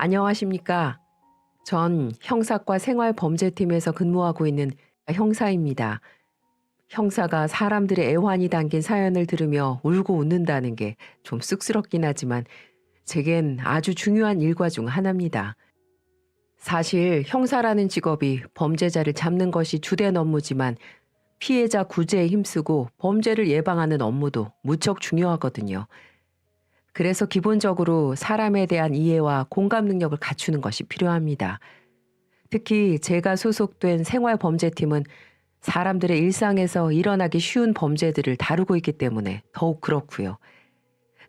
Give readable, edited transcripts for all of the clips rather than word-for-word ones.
안녕하십니까. 전 형사과 생활범죄팀에서 근무하고 있는 형사입니다. 형사가 사람들의 애환이 담긴 사연을 들으며 울고 웃는다는 게 좀 쑥스럽긴 하지만 제겐 아주 중요한 일과 중 하나입니다. 사실 형사라는 직업이 범죄자를 잡는 것이 주된 업무지만 피해자 구제에 힘쓰고 범죄를 예방하는 업무도 무척 중요하거든요. 그래서 기본적으로 사람에 대한 이해와 공감 능력을 갖추는 것이 필요합니다. 특히 제가 소속된 생활범죄팀은 사람들의 일상에서 일어나기 쉬운 범죄들을 다루고 있기 때문에 더욱 그렇고요.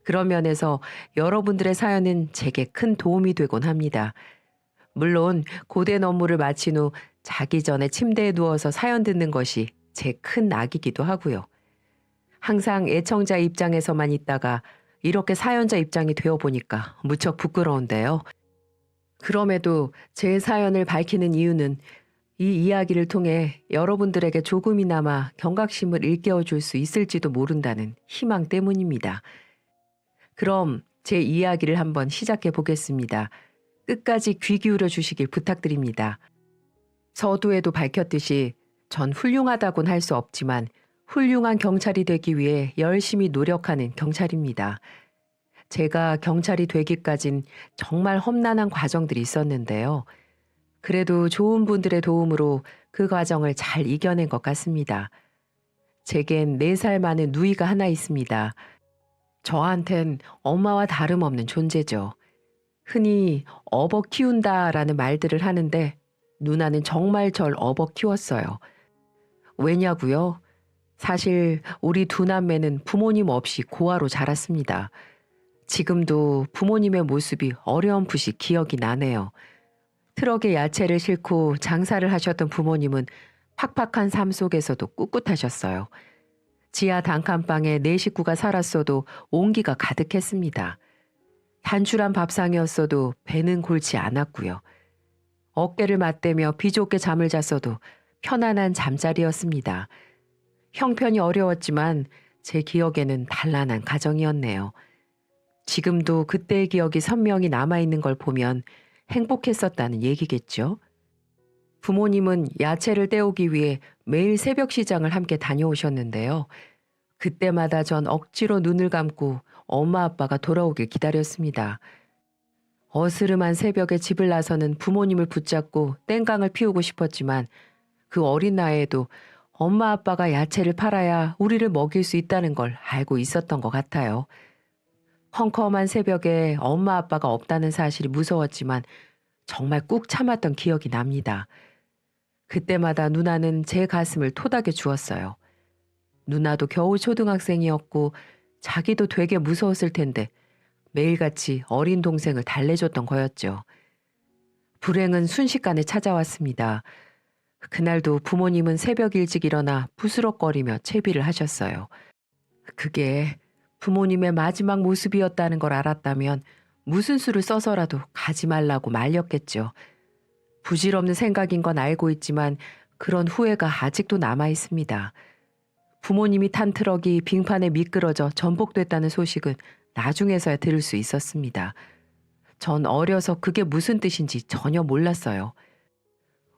그런 면에서 여러분들의 사연은 제게 큰 도움이 되곤 합니다. 물론 고된 업무를 마친 후 자기 전에 침대에 누워서 사연 듣는 것이 제 큰 낙이기도 하고요. 항상 애청자 입장에서만 있다가 이렇게 사연자 입장이 되어보니까 무척 부끄러운데요. 그럼에도 제 사연을 밝히는 이유는 이 이야기를 통해 여러분들에게 조금이나마 경각심을 일깨워 줄 수 있을지도 모른다는 희망 때문입니다. 그럼 제 이야기를 한번 시작해 보겠습니다. 끝까지 귀 기울여 주시길 부탁드립니다. 서두에도 밝혔듯이 전 훌륭하다곤 할 수 없지만 훌륭한 경찰이 되기 위해 열심히 노력하는 경찰입니다. 제가 경찰이 되기까진 정말 험난한 과정들이 있었는데요. 그래도 좋은 분들의 도움으로 그 과정을 잘 이겨낸 것 같습니다. 제겐 4살 많은 누이가 하나 있습니다. 저한텐 엄마와 다름없는 존재죠. 흔히 업어 키운다라는 말들을 하는데 누나는 정말 절 업어 키웠어요. 왜냐고요? 사실 우리 두 남매는 부모님 없이 고아로 자랐습니다. 지금도 부모님의 모습이 어렴풋이 기억이 나네요. 트럭에 야채를 싣고 장사를 하셨던 부모님은 팍팍한 삶 속에서도 꿋꿋하셨어요. 지하 단칸방에 4식구가 살았어도 온기가 가득했습니다. 단출한 밥상이었어도 배는 골치 않았고요. 어깨를 맞대며 비좁게 잠을 잤어도 편안한 잠자리였습니다. 형편이 어려웠지만 제 기억에는 단란한 가정이었네요. 지금도 그때의 기억이 선명히 남아있는 걸 보면 행복했었다는 얘기겠죠. 부모님은 야채를 떼오기 위해 매일 새벽 시장을 함께 다녀오셨는데요. 그때마다 전 억지로 눈을 감고 엄마 아빠가 돌아오길 기다렸습니다. 어스름한 새벽에 집을 나서는 부모님을 붙잡고 땡깡을 피우고 싶었지만 그 어린 나이에도 엄마 아빠가 야채를 팔아야 우리를 먹일 수 있다는 걸 알고 있었던 것 같아요. 컴컴한 새벽에 엄마 아빠가 없다는 사실이 무서웠지만 정말 꾹 참았던 기억이 납니다. 그때마다 누나는 제 가슴을 토닥여 주었어요. 누나도 겨우 초등학생이었고 자기도 되게 무서웠을 텐데 매일같이 어린 동생을 달래줬던 거였죠. 불행은 순식간에 찾아왔습니다. 그날도 부모님은 새벽 일찍 일어나 부스럭거리며 채비를 하셨어요. 그게 부모님의 마지막 모습이었다는 걸 알았다면 무슨 수를 써서라도 가지 말라고 말렸겠죠. 부질없는 생각인 건 알고 있지만 그런 후회가 아직도 남아 있습니다. 부모님이 탄 트럭이 빙판에 미끄러져 전복됐다는 소식은 나중에서야 들을 수 있었습니다. 전 어려서 그게 무슨 뜻인지 전혀 몰랐어요.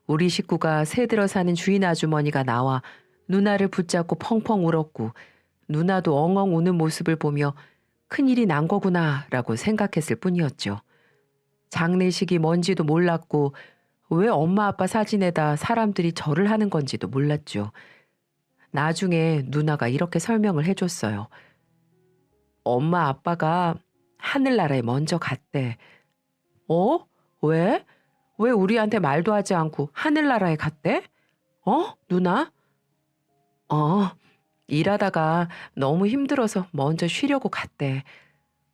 우리 식구가 새들어 사는 주인 아주머니가 나와 누나를 붙잡고 펑펑 울었고 누나도 엉엉 우는 모습을 보며 큰일이 난 거구나라고 생각했을 뿐이었죠. 장례식이 뭔지도 몰랐고 왜 엄마 아빠 사진에다 사람들이 절을 하는 건지도 몰랐죠. 나중에 누나가 이렇게 설명을 해줬어요. 엄마 아빠가 하늘나라에 먼저 갔대. 어? 왜? 왜 우리한테 말도 하지 않고 하늘나라에 갔대? 누나? 어, 일하다가 너무 힘들어서 먼저 쉬려고 갔대.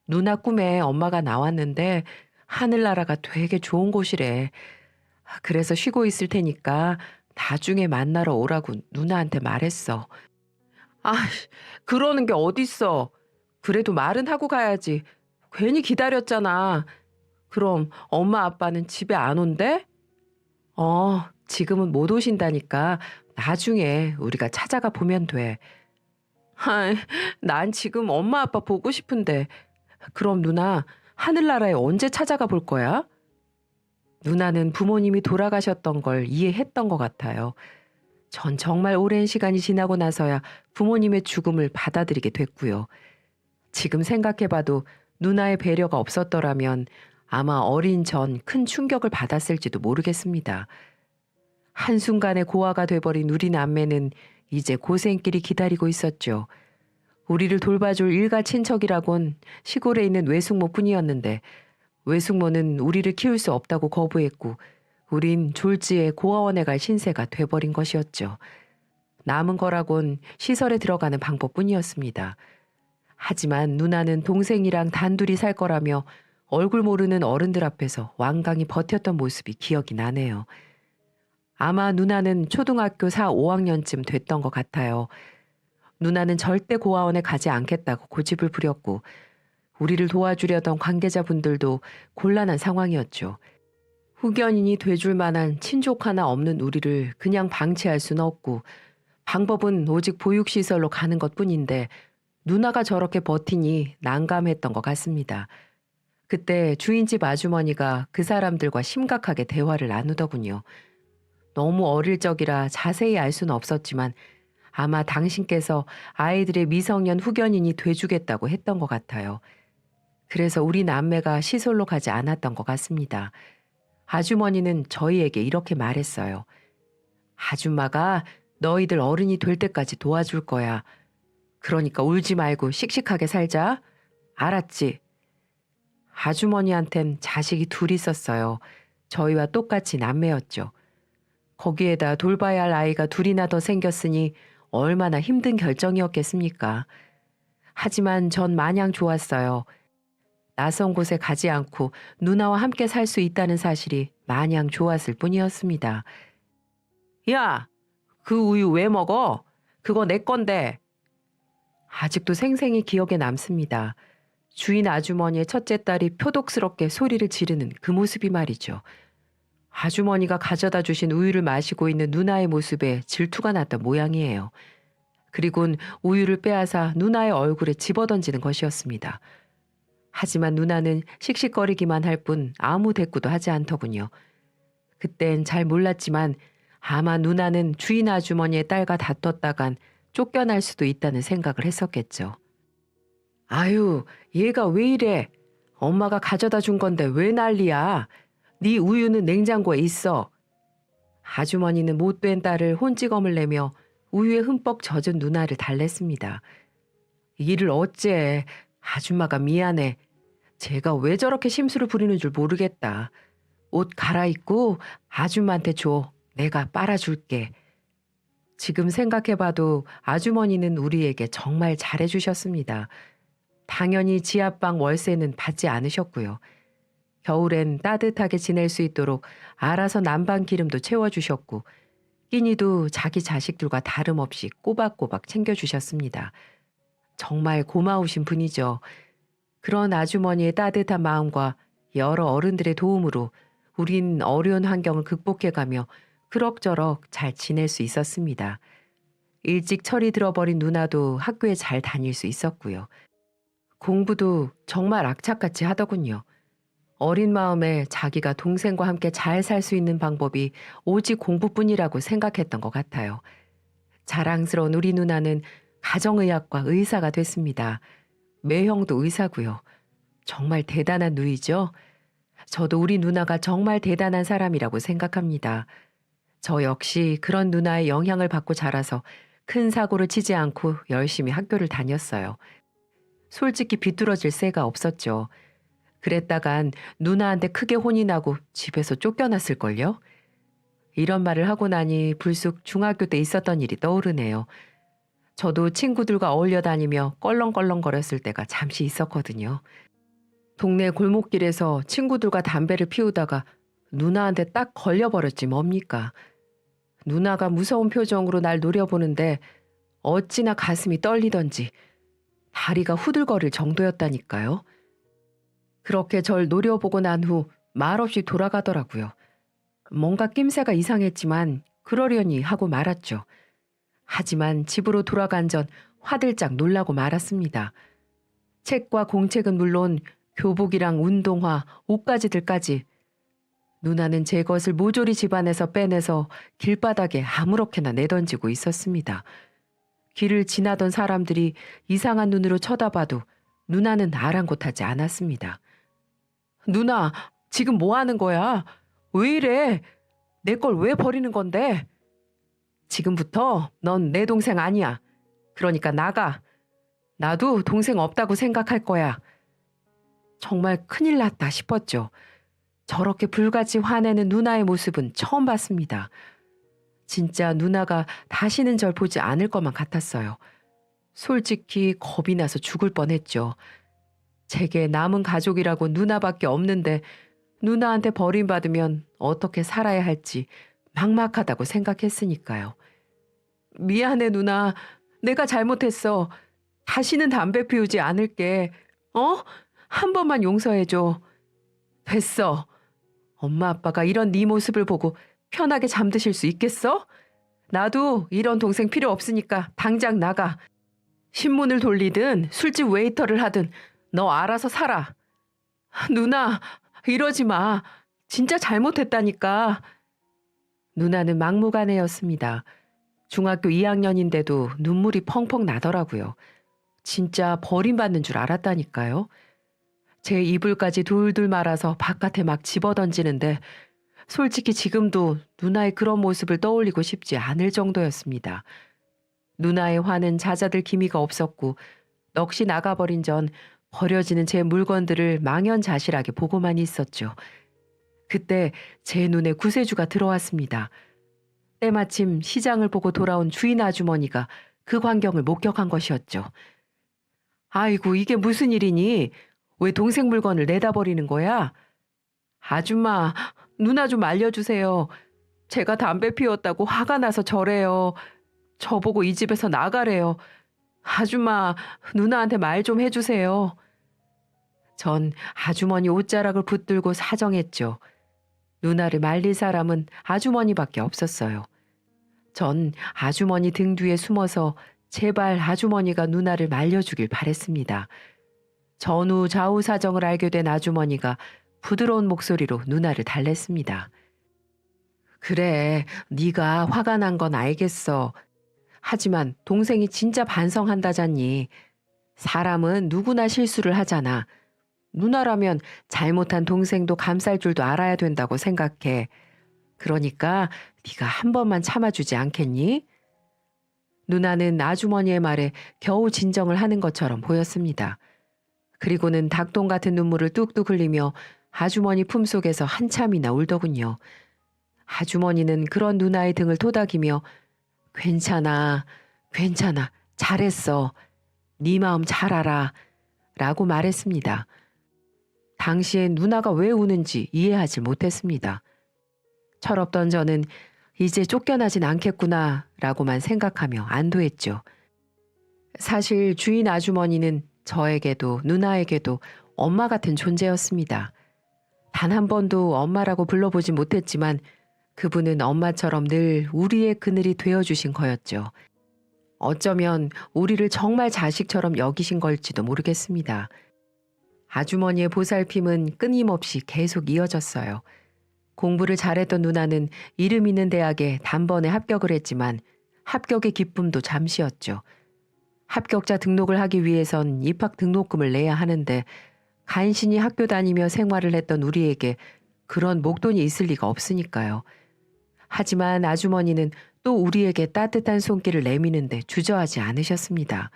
누나 꿈에 엄마가 나왔는데 하늘나라가 되게 좋은 곳이래. 그래서 쉬고 있을 테니까 나중에 만나러 오라고 누나한테 말했어. 아, 그러는 게 어딨어. 그래도 말은 하고 가야지. 괜히 기다렸잖아. 그럼 엄마 아빠는 집에 안 온대? 지금은 못 오신다니까 나중에 우리가 찾아가 보면 돼. 아이, 난 지금 엄마 아빠 보고 싶은데. 그럼 누나 하늘나라에 언제 찾아가 볼 거야? 누나는 부모님이 돌아가셨던 걸 이해했던 것 같아요. 전 정말 오랜 시간이 지나고 나서야 부모님의 죽음을 받아들이게 됐고요. 지금 생각해봐도 누나의 배려가 없었더라면 아마 어린 전 큰 충격을 받았을지도 모르겠습니다. 한순간에 고아가 돼버린 우리 남매는 이제 고생길이 기다리고 있었죠. 우리를 돌봐줄 일가 친척이라곤 시골에 있는 외숙모뿐이었는데 외숙모는 우리를 키울 수 없다고 거부했고 우린 졸지에 고아원에 갈 신세가 돼버린 것이었죠. 남은 거라곤 시설에 들어가는 방법뿐이었습니다. 하지만 누나는 동생이랑 단둘이 살 거라며 얼굴 모르는 어른들 앞에서 완강히 버텼던 모습이 기억이 나네요. 아마 누나는 초등학교 4, 5학년쯤 됐던 것 같아요. 누나는 절대 고아원에 가지 않겠다고 고집을 부렸고 우리를 도와주려던 관계자분들도 곤란한 상황이었죠. 후견인이 돼줄 만한 친족 하나 없는 우리를 그냥 방치할 수는 없고 방법은 오직 보육시설로 가는 것뿐인데 누나가 저렇게 버티니 난감했던 것 같습니다. 그때 주인집 아주머니가 그 사람들과 심각하게 대화를 나누더군요. 너무 어릴 적이라 자세히 알 수는 없었지만 아마 당신께서 아이들의 미성년 후견인이 돼주겠다고 했던 것 같아요. 그래서 우리 남매가 시설로 가지 않았던 것 같습니다. 아주머니는 저희에게 이렇게 말했어요. 아줌마가 너희들 어른이 될 때까지 도와줄 거야. 그러니까 울지 말고 씩씩하게 살자. 알았지? 아주머니한텐 자식이 둘 있었어요. 저희와 똑같이 남매였죠. 거기에다 돌봐야 할 아이가 둘이나 더 생겼으니 얼마나 힘든 결정이었겠습니까? 하지만 전 마냥 좋았어요. 낯선 곳에 가지 않고 누나와 함께 살 수 있다는 사실이 마냥 좋았을 뿐이었습니다. 야, 그 우유 왜 먹어? 그거 내 건데. 아직도 생생히 기억에 남습니다. 주인 아주머니의 첫째 딸이 표독스럽게 소리를 지르는 그 모습이 말이죠. 아주머니가 가져다 주신 우유를 마시고 있는 누나의 모습에 질투가 났던 모양이에요. 그리곤 우유를 빼앗아 누나의 얼굴에 집어던지는 것이었습니다. 하지만 누나는 씩씩거리기만 할 뿐 아무 대꾸도 하지 않더군요. 그땐 잘 몰랐지만 아마 누나는 주인 아주머니의 딸과 다퉜다간 쫓겨날 수도 있다는 생각을 했었겠죠. 아유, 얘가 왜 이래? 엄마가 가져다 준 건데 왜 난리야? 네 우유는 냉장고에 있어. 아주머니는 못된 딸을 혼찌검을 내며 우유에 흠뻑 젖은 누나를 달랬습니다. 일을 어째. 아줌마가 미안해. 제가 왜 저렇게 심술을 부리는 줄 모르겠다. 옷 갈아입고 아줌마한테 줘. 내가 빨아줄게. 지금 생각해봐도 아주머니는 우리에게 정말 잘해주셨습니다. 당연히 지하방 월세는 받지 않으셨고요. 겨울엔 따뜻하게 지낼 수 있도록 알아서 난방 기름도 채워주셨고 끼니도 자기 자식들과 다름없이 꼬박꼬박 챙겨주셨습니다. 정말 고마우신 분이죠. 그런 아주머니의 따뜻한 마음과 여러 어른들의 도움으로 우린 어려운 환경을 극복해가며 그럭저럭 잘 지낼 수 있었습니다. 일찍 철이 들어버린 누나도 학교에 잘 다닐 수 있었고요. 공부도 정말 악착같이 하더군요. 어린 마음에 자기가 동생과 함께 잘 살 수 있는 방법이 오직 공부뿐이라고 생각했던 것 같아요. 자랑스러운 우리 누나는 가정의학과 의사가 됐습니다. 매형도 의사고요. 정말 대단한 누이죠? 저도 우리 누나가 정말 대단한 사람이라고 생각합니다. 저 역시 그런 누나의 영향을 받고 자라서 큰 사고를 치지 않고 열심히 학교를 다녔어요. 솔직히 비뚤어질 새가 없었죠. 그랬다간 누나한테 크게 혼이 나고 집에서 쫓겨났을걸요? 이런 말을 하고 나니 불쑥 중학교 때 있었던 일이 떠오르네요. 저도 친구들과 어울려 다니며 껄렁껄렁거렸을 때가 잠시 있었거든요. 동네 골목길에서 친구들과 담배를 피우다가 누나한테 딱 걸려버렸지 뭡니까. 누나가 무서운 표정으로 날 노려보는데 어찌나 가슴이 떨리던지 다리가 후들거릴 정도였다니까요. 그렇게 절 노려보고 난 후 말없이 돌아가더라고요. 뭔가 낌새가 이상했지만 그러려니 하고 말았죠. 하지만 집으로 돌아간 전 화들짝 놀라고 말았습니다. 책과 공책은 물론 교복이랑 운동화, 옷가지들까지 누나는 제 것을 모조리 집안에서 빼내서 길바닥에 아무렇게나 내던지고 있었습니다. 길을 지나던 사람들이 이상한 눈으로 쳐다봐도 누나는 아랑곳하지 않았습니다. 누나, 지금 뭐 하는 거야? 왜 이래? 내 걸 왜 버리는 건데? 지금부터 넌 내 동생 아니야. 그러니까 나가. 나도 동생 없다고 생각할 거야. 정말 큰일 났다 싶었죠. 저렇게 불같이 화내는 누나의 모습은 처음 봤습니다. 진짜 누나가 다시는 절 보지 않을 것만 같았어요. 솔직히 겁이 나서 죽을 뻔했죠. 제게 남은 가족이라고 누나밖에 없는데 누나한테 버림받으면 어떻게 살아야 할지 막막하다고 생각했으니까요. 미안해 누나. 내가 잘못했어. 다시는 담배 피우지 않을게. 어? 한 번만 용서해줘. 됐어. 엄마 아빠가 이런 네 모습을 보고 편하게 잠드실 수 있겠어? 나도 이런 동생 필요 없으니까 당장 나가. 신문을 돌리든 술집 웨이터를 하든 너 알아서 살아. 누나, 이러지 마. 진짜 잘못했다니까. 누나는 막무가내였습니다. 중학교 2학년인데도 눈물이 펑펑 나더라고요. 진짜 버림받는 줄 알았다니까요. 제 이불까지 둘둘 말아서 바깥에 막 집어던지는데 솔직히 지금도 누나의 그런 모습을 떠올리고 싶지 않을 정도였습니다. 누나의 화는 잦아들 기미가 없었고 넋이 나가버린 전 버려지는 제 물건들을 망연자실하게 보고만 있었죠. 그때 제 눈에 구세주가 들어왔습니다. 때마침 시장을 보고 돌아온 주인 아주머니가 그 광경을 목격한 것이었죠. 아이고, 이게 무슨 일이니? 왜 동생 물건을 내다 버리는 거야? 아줌마, 누나 좀 알려주세요. 제가 담배 피웠다고 화가 나서 저래요. 저보고 이 집에서 나가래요. 아줌마, 누나한테 말 좀 해주세요. 전 아주머니 옷자락을 붙들고 사정했죠. 누나를 말릴 사람은 아주머니밖에 없었어요. 전 아주머니 등 뒤에 숨어서 제발 아주머니가 누나를 말려주길 바랬습니다. 전후 좌우 사정을 알게 된 아주머니가 부드러운 목소리로 누나를 달랬습니다. 그래, 네가 화가 난 건 알겠어. 하지만 동생이 진짜 반성한다잖니. 사람은 누구나 실수를 하잖아. 누나라면 잘못한 동생도 감쌀 줄도 알아야 된다고 생각해. 그러니까 네가 한 번만 참아주지 않겠니? 누나는 아주머니의 말에 겨우 진정을 하는 것처럼 보였습니다. 그리고는 닭똥 같은 눈물을 뚝뚝 흘리며 아주머니 품속에서 한참이나 울더군요. 아주머니는 그런 누나의 등을 토닥이며 괜찮아, 괜찮아, 잘했어. 네 마음 잘 알아. 라고 말했습니다. 당시엔 누나가 왜 우는지 이해하지 못했습니다. 철없던 저는 이제 쫓겨나진 않겠구나 라고만 생각하며 안도했죠. 사실 주인 아주머니는 저에게도 누나에게도 엄마 같은 존재였습니다. 단 한 번도 엄마라고 불러보지 못했지만 그분은 엄마처럼 늘 우리의 그늘이 되어주신 거였죠. 어쩌면 우리를 정말 자식처럼 여기신 걸지도 모르겠습니다. 아주머니의 보살핌은 끊임없이 계속 이어졌어요. 공부를 잘했던 누나는 이름 있는 대학에 단번에 합격을 했지만 합격의 기쁨도 잠시였죠. 합격자 등록을 하기 위해선 입학 등록금을 내야 하는데 간신히 학교 다니며 생활을 했던 우리에게 그런 목돈이 있을 리가 없으니까요. 하지만 아주머니는 또 우리에게 따뜻한 손길을 내미는데 주저하지 않으셨습니다.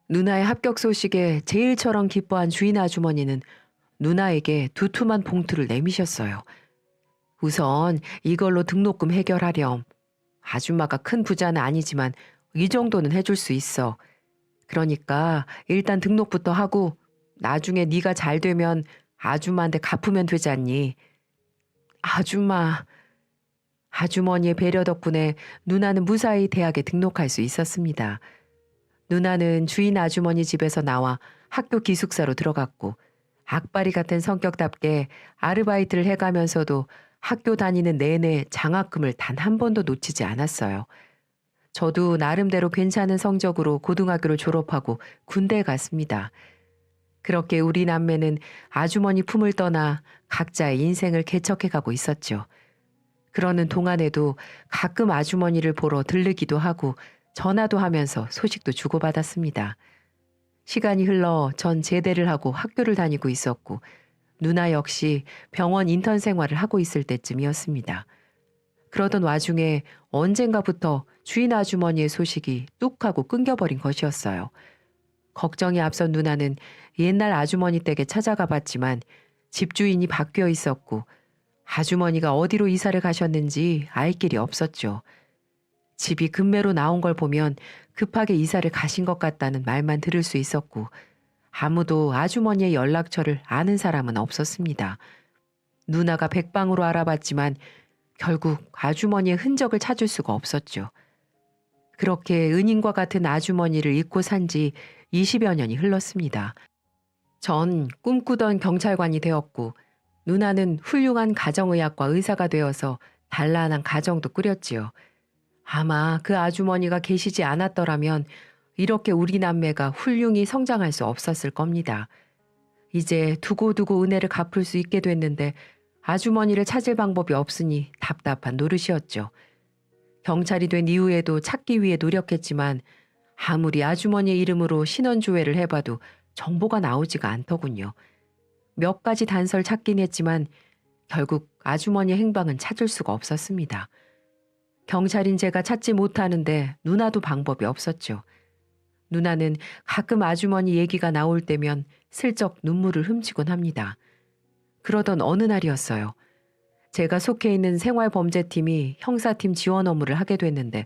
누나의 합격 소식에 제일처럼 기뻐한 주인 아주머니는 누나에게 두툼한 봉투를 내미셨어요. 우선 이걸로 등록금 해결하렴. 아줌마가 큰 부자는 아니지만 이 정도는 해줄 수 있어. 그러니까 일단 등록부터 하고 나중에 네가 잘 되면 아줌마한테 갚으면 되지 않니? 아줌마. 아주머니의 배려 덕분에 누나는 무사히 대학에 등록할 수 있었습니다. 누나는 주인 아주머니 집에서 나와 학교 기숙사로 들어갔고 악바리 같은 성격답게 아르바이트를 해가면서도 학교 다니는 내내 장학금을 단 한 번도 놓치지 않았어요. 저도 나름대로 괜찮은 성적으로 고등학교를 졸업하고 군대에 갔습니다. 그렇게 우리 남매는 아주머니 품을 떠나 각자의 인생을 개척해 가고 있었죠. 그러는 동안에도 가끔 아주머니를 보러 들르기도 하고 전화도 하면서 소식도 주고받았습니다. 시간이 흘러 전 제대를 하고 학교를 다니고 있었고 누나 역시 병원 인턴 생활을 하고 있을 때쯤이었습니다. 그러던 와중에 언젠가부터 주인 아주머니의 소식이 뚝 하고 끊겨버린 것이었어요. 걱정이 앞선 누나는 옛날 아주머니 댁에 찾아가 봤지만 집주인이 바뀌어 있었고 아주머니가 어디로 이사를 가셨는지 알 길이 없었죠. 집이 급매로 나온 걸 보면 급하게 이사를 가신 것 같다는 말만 들을 수 있었고 아무도 아주머니의 연락처를 아는 사람은 없었습니다. 누나가 백방으로 알아봤지만 결국 아주머니의 흔적을 찾을 수가 없었죠. 그렇게 은인과 같은 아주머니를 잊고 산 지 20여 년이 흘렀습니다. 전 꿈꾸던 경찰관이 되었고 누나는 훌륭한 가정의학과 의사가 되어서 단란한 가정도 꾸렸지요. 아마 그 아주머니가 계시지 않았더라면 이렇게 우리 남매가 훌륭히 성장할 수 없었을 겁니다. 이제 두고두고 은혜를 갚을 수 있게 됐는데 아주머니를 찾을 방법이 없으니 답답한 노릇이었죠. 경찰이 된 이후에도 찾기 위해 노력했지만 아무리 아주머니의 이름으로 신원조회를 해봐도 정보가 나오지가 않더군요. 몇 가지 단서를 찾긴 했지만 결국 아주머니의 행방은 찾을 수가 없었습니다. 경찰인 제가 찾지 못하는데 누나도 방법이 없었죠. 누나는 가끔 아주머니 얘기가 나올 때면 슬쩍 눈물을 훔치곤 합니다. 그러던 어느 날이었어요. 제가 속해 있는 생활범죄팀이 형사팀 지원 업무를 하게 됐는데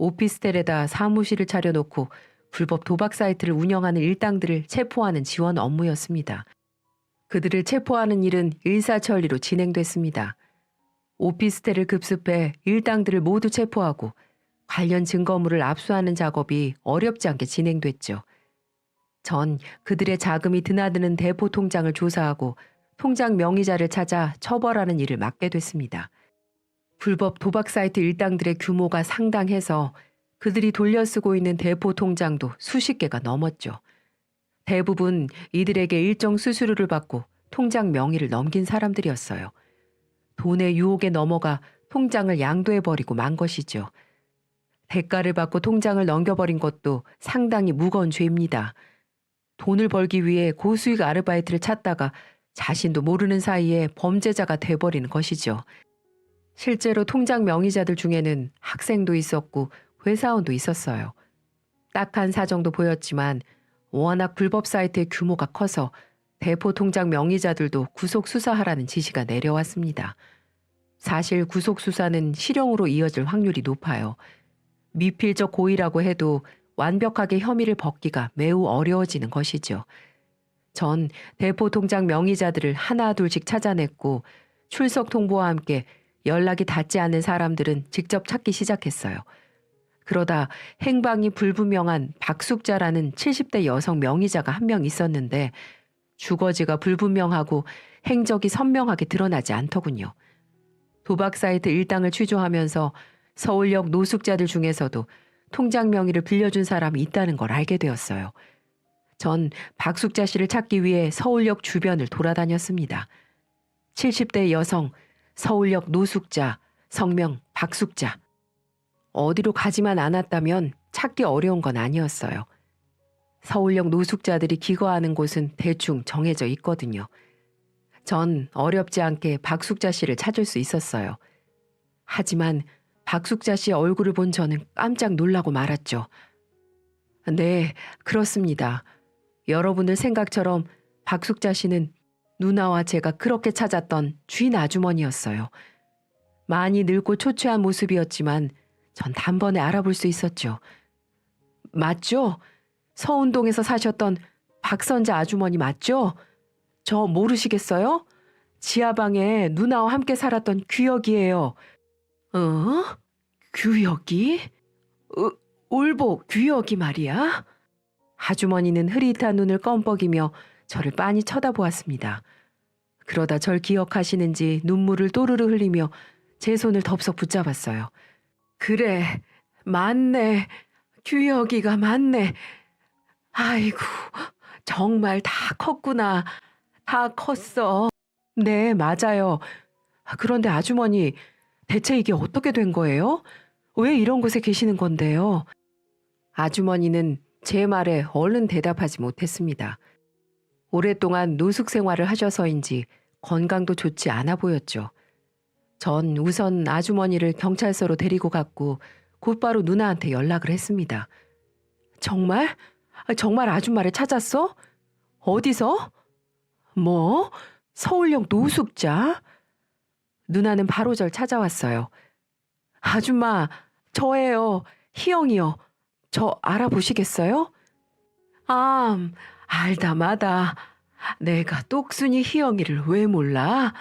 오피스텔에다 사무실을 차려놓고 불법 도박 사이트를 운영하는 일당들을 체포하는 지원 업무였습니다. 그들을 체포하는 일은 일사천리로 진행됐습니다. 오피스텔을 급습해 일당들을 모두 체포하고 관련 증거물을 압수하는 작업이 어렵지 않게 진행됐죠. 전 그들의 자금이 드나드는 대포 통장을 조사하고 통장 명의자를 찾아 처벌하는 일을 맡게 됐습니다. 불법 도박 사이트 일당들의 규모가 상당해서 그들이 돌려쓰고 있는 대포 통장도 수십 개가 넘었죠. 대부분 이들에게 일정 수수료를 받고 통장 명의를 넘긴 사람들이었어요. 돈의 유혹에 넘어가 통장을 양도해버리고 만 것이죠. 대가를 받고 통장을 넘겨버린 것도 상당히 무거운 죄입니다. 돈을 벌기 위해 고수익 아르바이트를 찾다가 자신도 모르는 사이에 범죄자가 돼버리는 것이죠. 실제로 통장 명의자들 중에는 학생도 있었고 회사원도 있었어요. 딱한 사정도 보였지만 워낙 불법 사이트의 규모가 커서 대포 통장 명의자들도 구속 수사하라는 지시가 내려왔습니다. 사실 구속 수사는 실형으로 이어질 확률이 높아요. 미필적 고의라고 해도 완벽하게 혐의를 벗기가 매우 어려워지는 것이죠. 전 대포 통장 명의자들을 하나 둘씩 찾아냈고 출석 통보와 함께 연락이 닿지 않는 사람들은 직접 찾기 시작했어요. 그러다 행방이 불분명한 박숙자라는 70대 여성 명의자가 한 명 있었는데 주거지가 불분명하고 행적이 선명하게 드러나지 않더군요. 도박 사이트 일당을 취조하면서 서울역 노숙자들 중에서도 통장 명의를 빌려준 사람이 있다는 걸 알게 되었어요. 전 박숙자 씨를 찾기 위해 서울역 주변을 돌아다녔습니다. 70대 여성, 서울역 노숙자, 성명 박숙자. 어디로 가지만 않았다면 찾기 어려운 건 아니었어요. 서울역 노숙자들이 기거하는 곳은 대충 정해져 있거든요. 전 어렵지 않게 박숙자 씨를 찾을 수 있었어요. 하지만 박숙자 씨의 얼굴을 본 저는 깜짝 놀라고 말았죠. 네, 그렇습니다. 여러분들 생각처럼 박숙자 씨는 누나와 제가 그렇게 찾았던 주인 아주머니였어요. 많이 늙고 초췌한 모습이었지만 전 단번에 알아볼 수 있었죠. 맞죠? 서운동에서 사셨던 박선자 아주머니 맞죠? 저 모르시겠어요? 지하방에 누나와 함께 살았던 규혁이에요. 규혁이? 울보 규혁이 말이야? 아주머니는 흐릿한 눈을 껌뻑이며 저를 빤히 쳐다보았습니다. 그러다 절 기억하시는지 눈물을 또르르 흘리며 제 손을 덥석 붙잡았어요. 그래, 맞네. 규혁이가 맞네. 아이고, 정말 다 컸구나. 다 컸어. 네, 맞아요. 그런데 아주머니, 대체 이게 어떻게 된 거예요? 왜 이런 곳에 계시는 건데요? 아주머니는 제 말에 얼른 대답하지 못했습니다. 오랫동안 노숙 생활을 하셔서인지 건강도 좋지 않아 보였죠. 전 우선 아주머니를 경찰서로 데리고 갔고 곧바로 누나한테 연락을 했습니다. 정말? 정말 아줌마를 찾았어? 어디서? 뭐? 서울역 노숙자? 누나는 바로 절 찾아왔어요. 아줌마, 저예요. 희영이요. 저 알아보시겠어요? 아, 알다마다. 내가 똑순이 희영이를 왜 몰라?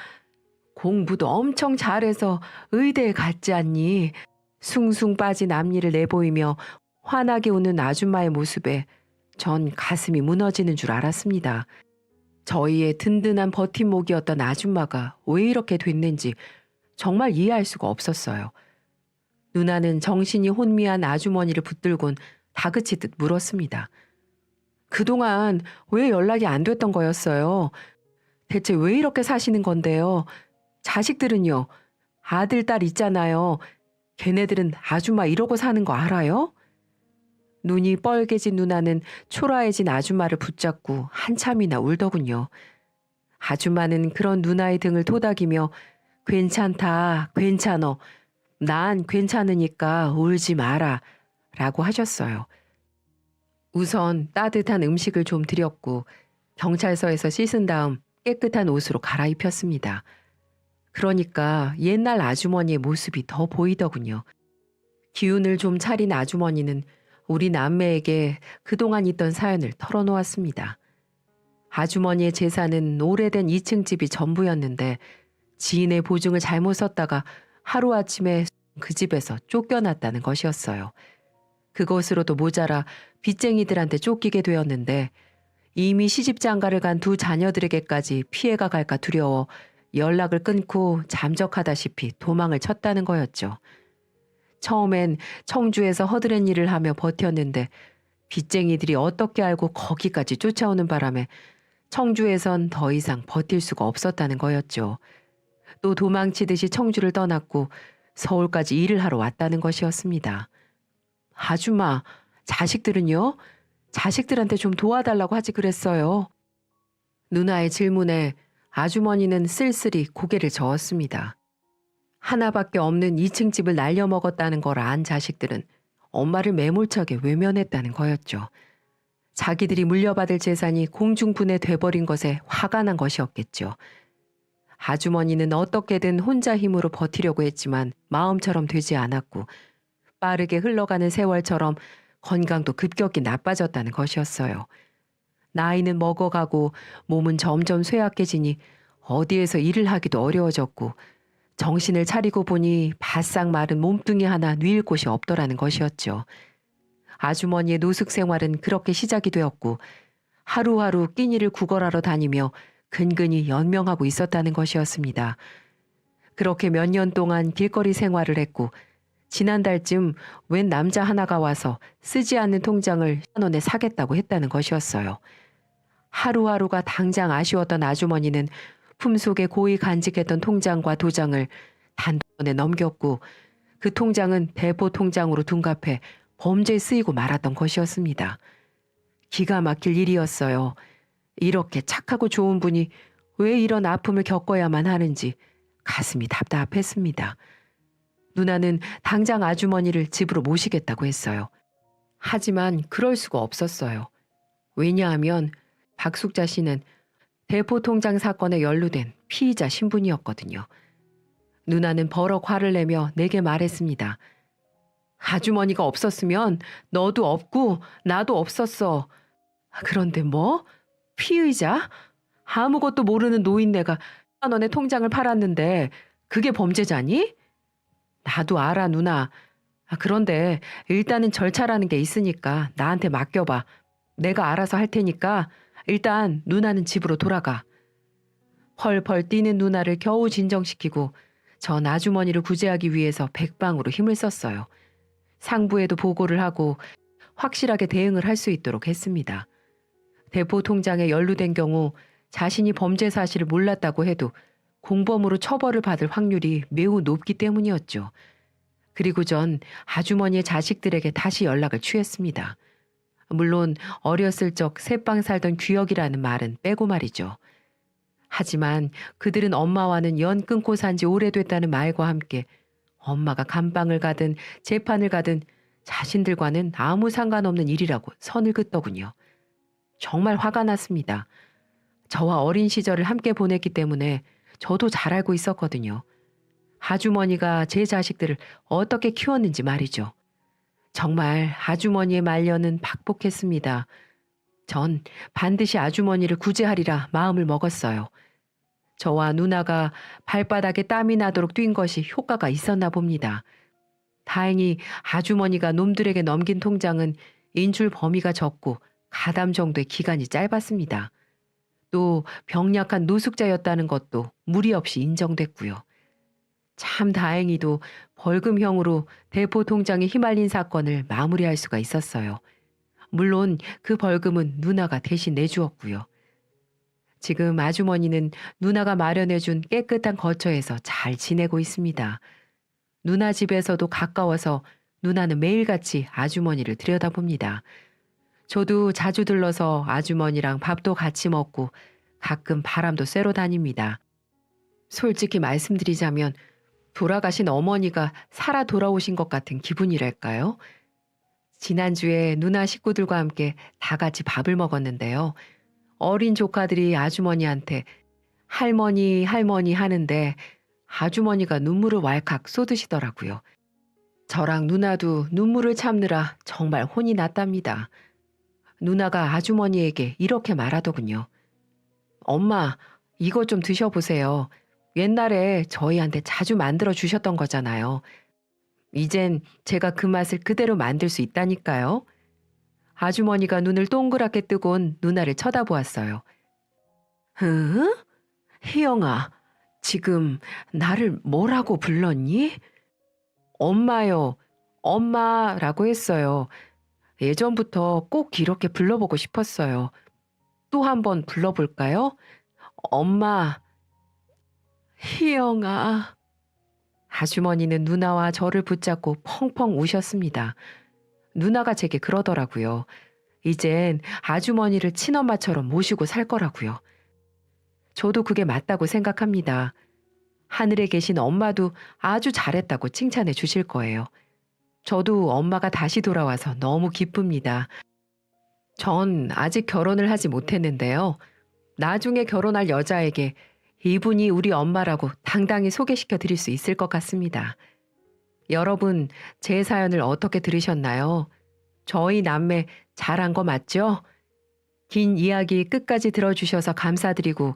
공부도 엄청 잘해서 의대에 갔지 않니? 숭숭 빠진 앞니를 내보이며 환하게 웃는 아줌마의 모습에 전 가슴이 무너지는 줄 알았습니다. 저희의 든든한 버팀목이었던 아줌마가 왜 이렇게 됐는지 정말 이해할 수가 없었어요. 누나는 정신이 혼미한 아주머니를 붙들곤 다그치듯 물었습니다. 그동안 왜 연락이 안 됐던 거였어요? 대체 왜 이렇게 사시는 건데요? 자식들은요? 아들, 딸 있잖아요. 걔네들은 아줌마 이러고 사는 거 알아요? 눈이 뻘개진 누나는 초라해진 아줌마를 붙잡고 한참이나 울더군요. 아줌마는 그런 누나의 등을 토닥이며 괜찮다, 괜찮어. 난 괜찮으니까 울지 마라. 라고 하셨어요. 우선 따뜻한 음식을 좀 드렸고 경찰서에서 씻은 다음 깨끗한 옷으로 갈아입혔습니다. 그러니까 옛날 아주머니의 모습이 더 보이더군요. 기운을 좀 차린 아주머니는 우리 남매에게 그동안 있던 사연을 털어놓았습니다. 아주머니의 재산은 오래된 2층 집이 전부였는데 지인의 보증을 잘못 썼다가 하루아침에 그 집에서 쫓겨났다는 것이었어요. 그것으로도 모자라 빚쟁이들한테 쫓기게 되었는데 이미 시집장가를 간 두 자녀들에게까지 피해가 갈까 두려워 연락을 끊고 잠적하다시피 도망을 쳤다는 거였죠. 처음엔 청주에서 허드렛 일을 하며 버텼는데 빚쟁이들이 어떻게 알고 거기까지 쫓아오는 바람에 청주에선 더 이상 버틸 수가 없었다는 거였죠. 또 도망치듯이 청주를 떠났고 서울까지 일을 하러 왔다는 것이었습니다. 아줌마, 자식들은요? 자식들한테 좀 도와달라고 하지 그랬어요. 누나의 질문에 아주머니는 쓸쓸히 고개를 저었습니다. 하나밖에 없는 2층 집을 날려먹었다는 걸 안 자식들은 엄마를 매몰차게 외면했다는 거였죠. 자기들이 물려받을 재산이 공중분해 돼버린 것에 화가 난 것이었겠죠. 아주머니는 어떻게든 혼자 힘으로 버티려고 했지만 마음처럼 되지 않았고 빠르게 흘러가는 세월처럼 건강도 급격히 나빠졌다는 것이었어요. 나이는 먹어가고 몸은 점점 쇠약해지니 어디에서 일을 하기도 어려워졌고 정신을 차리고 보니 바싹 마른 몸뚱이 하나 뉘일 곳이 없더라는 것이었죠. 아주머니의 노숙 생활은 그렇게 시작이 되었고 하루하루 끼니를 구걸하러 다니며 근근히 연명하고 있었다는 것이었습니다. 그렇게 몇 년 동안 길거리 생활을 했고 지난달쯤 웬 남자 하나가 와서 쓰지 않는 통장을 1,000원에 사겠다고 했다는 것이었어요. 하루하루가 당장 아쉬웠던 아주머니는 품속에 고이 간직했던 통장과 도장을 단번에 넘겼고 그 통장은 대포 통장으로 둔갑해 범죄에 쓰이고 말았던 것이었습니다. 기가 막힐 일이었어요. 이렇게 착하고 좋은 분이 왜 이런 아픔을 겪어야만 하는지 가슴이 답답했습니다. 누나는 당장 아주머니를 집으로 모시겠다고 했어요. 하지만 그럴 수가 없었어요. 왜냐하면 박숙자 씨는 대포 통장 사건에 연루된 피의자 신분이었거든요. 누나는 버럭 화를 내며 내게 말했습니다. 아주머니가 없었으면 너도 없고 나도 없었어. 그런데 뭐? 피의자? 아무것도 모르는 노인네가 1,000원의 통장을 팔았는데 그게 범죄자니? 나도 알아, 누나. 그런데 일단은 절차라는 게 있으니까 나한테 맡겨봐. 내가 알아서 할 테니까 일단 누나는 집으로 돌아가. 펄펄 뛰는 누나를 겨우 진정시키고 전 아주머니를 구제하기 위해서 백방으로 힘을 썼어요. 상부에도 보고를 하고 확실하게 대응을 할 수 있도록 했습니다. 대포 통장에 연루된 경우 자신이 범죄 사실을 몰랐다고 해도 공범으로 처벌을 받을 확률이 매우 높기 때문이었죠. 그리고 전 아주머니의 자식들에게 다시 연락을 취했습니다. 물론 어렸을 적 새빵 살던 귀역이라는 말은 빼고 말이죠. 하지만 그들은 엄마와는 연 끊고 산 지 오래됐다는 말과 함께 엄마가 감방을 가든 재판을 가든 자신들과는 아무 상관없는 일이라고 선을 긋더군요. 정말 화가 났습니다. 저와 어린 시절을 함께 보냈기 때문에 저도 잘 알고 있었거든요. 아주머니가 제 자식들을 어떻게 키웠는지 말이죠. 정말 아주머니의 말려는 박복했습니다. 전 반드시 아주머니를 구제하리라 마음을 먹었어요. 저와 누나가 발바닥에 땀이 나도록 뛴 것이 효과가 있었나 봅니다. 다행히 아주머니가 놈들에게 넘긴 통장은 인출 범위가 적고 가담 정도의 기간이 짧았습니다. 또 병약한 노숙자였다는 것도 무리 없이 인정됐고요. 참 다행히도 벌금형으로 대포 통장에 휘말린 사건을 마무리할 수가 있었어요. 물론 그 벌금은 누나가 대신 내주었고요. 지금 아주머니는 누나가 마련해준 깨끗한 거처에서 잘 지내고 있습니다. 누나 집에서도 가까워서 누나는 매일같이 아주머니를 들여다봅니다. 저도 자주 들러서 아주머니랑 밥도 같이 먹고 가끔 바람도 쐬러 다닙니다. 솔직히 말씀드리자면 돌아가신 어머니가 살아 돌아오신 것 같은 기분이랄까요? 지난주에 누나 식구들과 함께 다 같이 밥을 먹었는데요. 어린 조카들이 아주머니한테 할머니, 할머니 하는데 아주머니가 눈물을 왈칵 쏟으시더라고요. 저랑 누나도 눈물을 참느라 정말 혼이 났답니다. 누나가 아주머니에게 이렇게 말하더군요. 엄마, 이거 좀 드셔보세요. 옛날에 저희한테 자주 만들어 주셨던 거잖아요. 이젠 제가 그 맛을 그대로 만들 수 있다니까요. 아주머니가 눈을 동그랗게 뜨곤 누나를 쳐다보았어요. 응? 희영아, 지금 나를 뭐라고 불렀니? 엄마요. 엄마라고 했어요. 예전부터 꼭 이렇게 불러보고 싶었어요. 또 한 번 불러볼까요? 엄마, 희영아. 아주머니는 누나와 저를 붙잡고 펑펑 우셨습니다. 누나가 제게 그러더라고요. 이젠 아주머니를 친엄마처럼 모시고 살 거라고요. 저도 그게 맞다고 생각합니다. 하늘에 계신 엄마도 아주 잘했다고 칭찬해 주실 거예요. 저도 엄마가 다시 돌아와서 너무 기쁩니다. 전 아직 결혼을 하지 못했는데요. 나중에 결혼할 여자에게 이분이 우리 엄마라고 당당히 소개시켜 드릴 수 있을 것 같습니다. 여러분, 제 사연을 어떻게 들으셨나요? 저희 남매 잘한 거 맞죠? 긴 이야기 끝까지 들어주셔서 감사드리고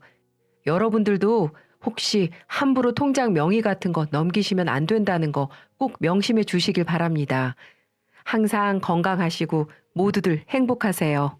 여러분들도 혹시 함부로 통장 명의 같은 거 넘기시면 안 된다는 거 꼭 명심해 주시길 바랍니다. 항상 건강하시고 모두들 행복하세요.